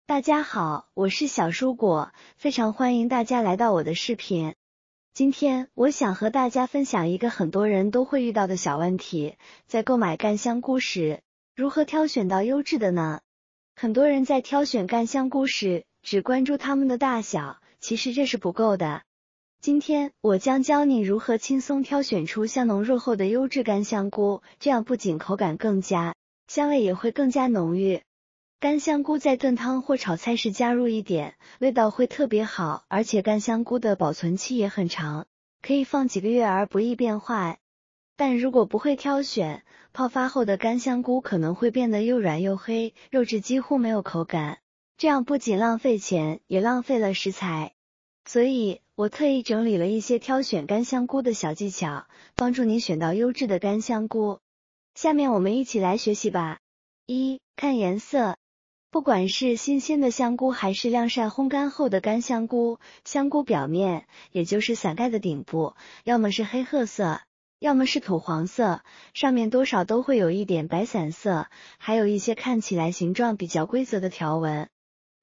大家好，我是小蔬果，非常欢迎大家来到我的视频。今天我想和大家分享一个很多人都会遇到的小问题，在购买干香菇时，如何挑选到优质的呢？很多人在挑选干香菇时，只关注它们的大小，其实这是不够的。今天我将教你如何轻松挑选出香浓肉厚的优质干香菇，这样不仅口感更佳，香味也会更加浓郁。干香菇在炖汤或炒菜时加入一点，味道会特别好，而且干香菇的保存期也很长，可以放几个月而不易变坏。但如果不会挑选，泡发后的干香菇可能会变得又软又黑，肉质几乎没有口感，这样不仅浪费钱，也浪费了食材。所以我特意整理了一些挑选干香菇的小技巧，帮助你选到优质的干香菇。下面我们一起来学习吧。1. 看颜色。不管是新鲜的香菇还是晾晒烘干后的干香菇，香菇表面，也就是伞盖的顶部，要么是黑褐色，要么是土黄色，上面多少都会有一点白伞色，还有一些看起来形状比较规则的条纹。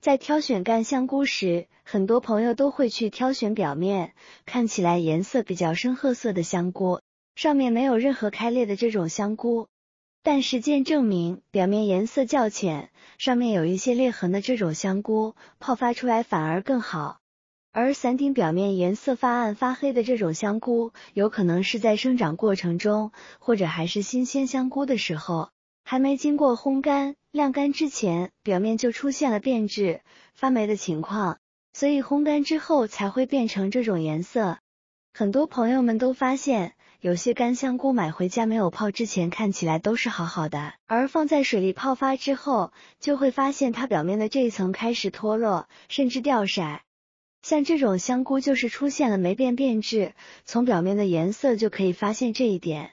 在挑选干香菇时，很多朋友都会去挑选表面，看起来颜色比较深褐色的香菇，上面没有任何开裂的这种香菇。但实践证明，表面颜色较浅，上面有一些裂痕的这种香菇，泡发出来反而更好。而伞顶表面颜色发暗发黑的这种香菇，有可能是在生长过程中，或者还是新鲜香菇的时候，还没经过烘干、晾干之前，表面就出现了变质、发霉的情况，所以烘干之后才会变成这种颜色。很多朋友们都发现，有些干香菇买回家没有泡之前看起来都是好好的，而放在水里泡发之后，就会发现它表面的这一层开始脱落，甚至掉色。像这种香菇就是出现了霉变质，从表面的颜色就可以发现这一点。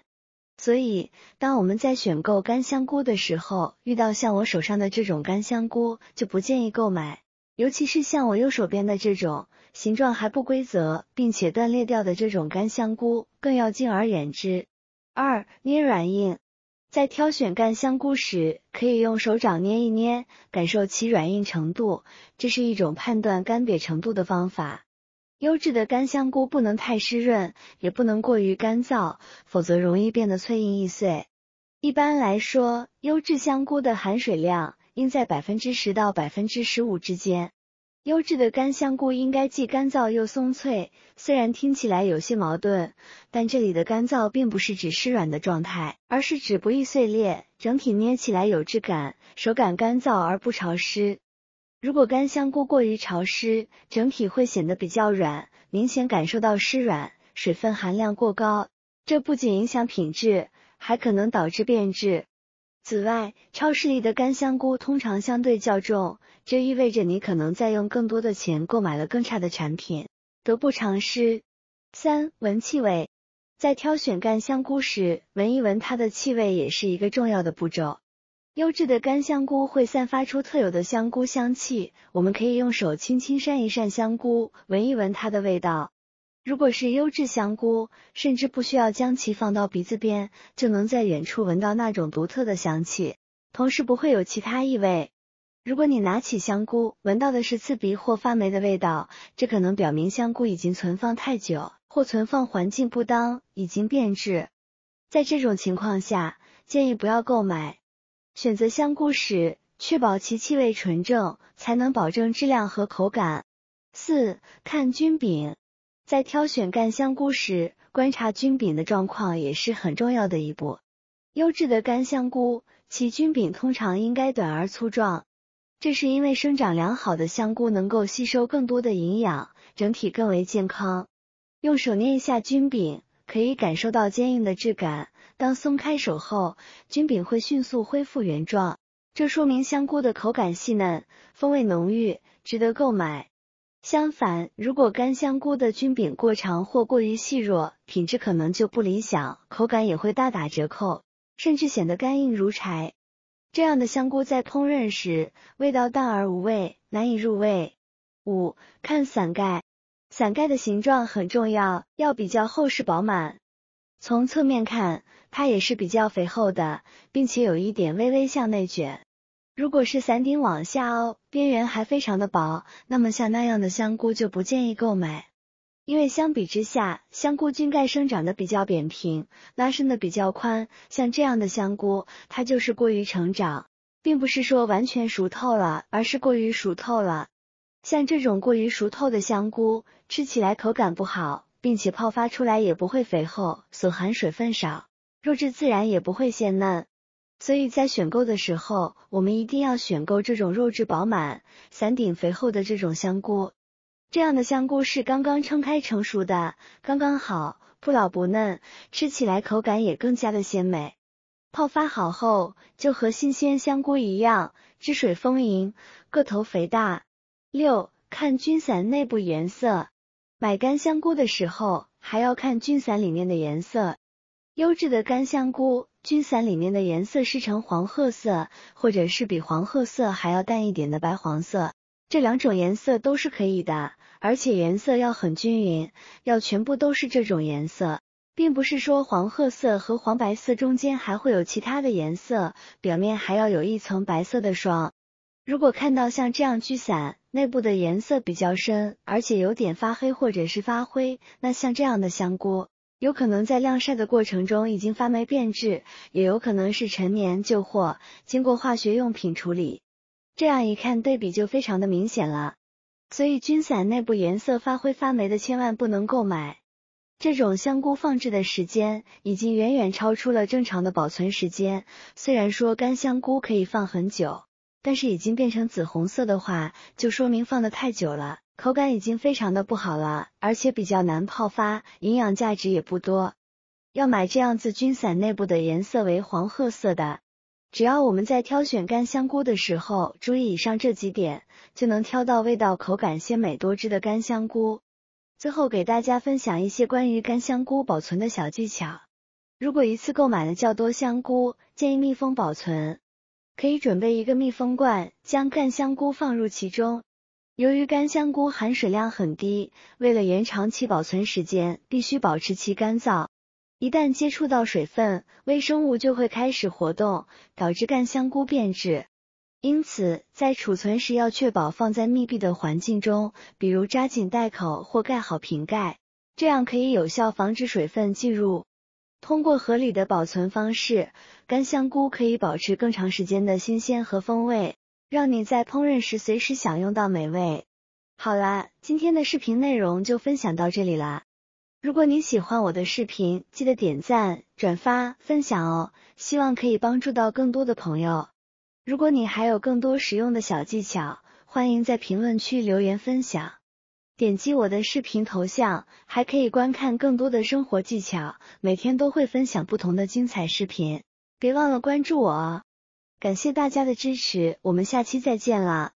所以，当我们在选购干香菇的时候，遇到像我手上的这种干香菇，就不建议购买。尤其是像我右手边的这种形状还不规则并且断裂掉的这种干香菇，更要敬而远之。2. 捏软硬。在挑选干香菇时，可以用手掌捏一捏，感受其软硬程度，这是一种判断干瘪程度的方法。优质的干香菇不能太湿润，也不能过于干燥，否则容易变得脆硬易碎。一般来说，优质香菇的含水量应在 10% 到 15% 之间。优质的干香菇应该既干燥又松脆，虽然听起来有些矛盾，但这里的干燥并不是指湿软的状态，而是指不易碎裂，整体捏起来有质感，手感干燥而不潮湿。如果干香菇过于潮湿，整体会显得比较软，明显感受到湿软，水分含量过高，这不仅影响品质，还可能导致变质。此外，超市里的干香菇通常相对较重，这意味着你可能在用更多的钱购买了更差的产品，得不偿失。3. 闻气味。在挑选干香菇时，闻一闻它的气味也是一个重要的步骤。优质的干香菇会散发出特有的香菇香气，我们可以用手轻轻扇一扇香菇，闻一闻它的味道。如果是优质香菇，甚至不需要将其放到鼻子边，就能在远处闻到那种独特的香气，同时不会有其他异味。如果你拿起香菇，闻到的是刺鼻或发霉的味道，这可能表明香菇已经存放太久，或存放环境不当，已经变质。在这种情况下，建议不要购买。选择香菇时，确保其气味纯正，才能保证质量和口感。4. 看菌柄。在挑选干香菇时，观察菌柄的状况也是很重要的一步。优质的干香菇，其菌柄通常应该短而粗壮，这是因为生长良好的香菇能够吸收更多的营养，整体更为健康。用手捏一下菌柄，可以感受到坚硬的质感，当松开手后，菌柄会迅速恢复原状，这说明香菇的口感细嫩，风味浓郁，值得购买。相反，如果干香菇的菌柄过长或过于细弱，品质可能就不理想，口感也会大打折扣，甚至显得干硬如柴。这样的香菇在烹饪时，味道淡而无味，难以入味。5. 看伞盖。伞盖的形状很重要，要比较厚实饱满。从侧面看，它也是比较肥厚的，并且有一点微微向内卷。如果是伞顶往下凹，边缘还非常的薄，那么像那样的香菇就不建议购买。因为相比之下，香菇茎盖生长的比较扁平，拉伸的比较宽，像这样的香菇，它就是过于成长，并不是说完全熟透了，而是过于熟透了。像这种过于熟透的香菇，吃起来口感不好，并且泡发出来也不会肥厚，所含水分少，肉质自然也不会鲜嫩。所以在选购的时候，我们一定要选购这种肉质饱满、伞顶肥厚的这种香菇。这样的香菇是刚刚撑开成熟的，刚刚好，不老不嫩，吃起来口感也更加的鲜美。泡发好后，就和新鲜香菇一样，汁水丰盈，个头肥大。6. 看菌伞内部颜色。买干香菇的时候，还要看菌伞里面的颜色。优质的干香菇，菌伞里面的颜色是呈黄褐色，或者是比黄褐色还要淡一点的白黄色，这两种颜色都是可以的，而且颜色要很均匀，要全部都是这种颜色，并不是说黄褐色和黄白色中间还会有其他的颜色，表面还要有一层白色的霜。如果看到像这样菌伞内部的颜色比较深，而且有点发黑或者是发灰，那像这样的香菇有可能在晾晒的过程中已经发霉变质，也有可能是陈年旧货，经过化学用品处理。这样一看对比就非常的明显了。所以菌伞内部颜色发灰发霉的千万不能购买。这种香菇放置的时间已经远远超出了正常的保存时间，虽然说干香菇可以放很久，但是已经变成紫红色的话，就说明放得太久了，口感已经非常的不好了，而且比较难泡发，营养价值也不多。要买这样子菌伞内部的颜色为黄褐色的。只要我们在挑选干香菇的时候注意以上这几点，就能挑到味道口感鲜美多汁的干香菇。最后给大家分享一些关于干香菇保存的小技巧。如果一次购买了较多香菇，建议密封保存。可以准备一个密封罐，将干香菇放入其中。由于干香菇含水量很低，为了延长其保存时间，必须保持其干燥。一旦接触到水分，微生物就会开始活动，导致干香菇变质。因此，在储存时要确保放在密闭的环境中，比如扎紧袋口或盖好瓶盖，这样可以有效防止水分进入。通过合理的保存方式，干香菇可以保持更长时间的新鲜和风味，让你在烹饪时随时享用到美味。好啦，今天的视频内容就分享到这里啦。如果你喜欢我的视频，记得点赞、转发、分享哦，希望可以帮助到更多的朋友。如果你还有更多实用的小技巧，欢迎在评论区留言分享。点击我的视频头像，还可以观看更多的生活技巧，每天都会分享不同的精彩视频，别忘了关注我哦。感谢大家的支持，我们下期再见啦。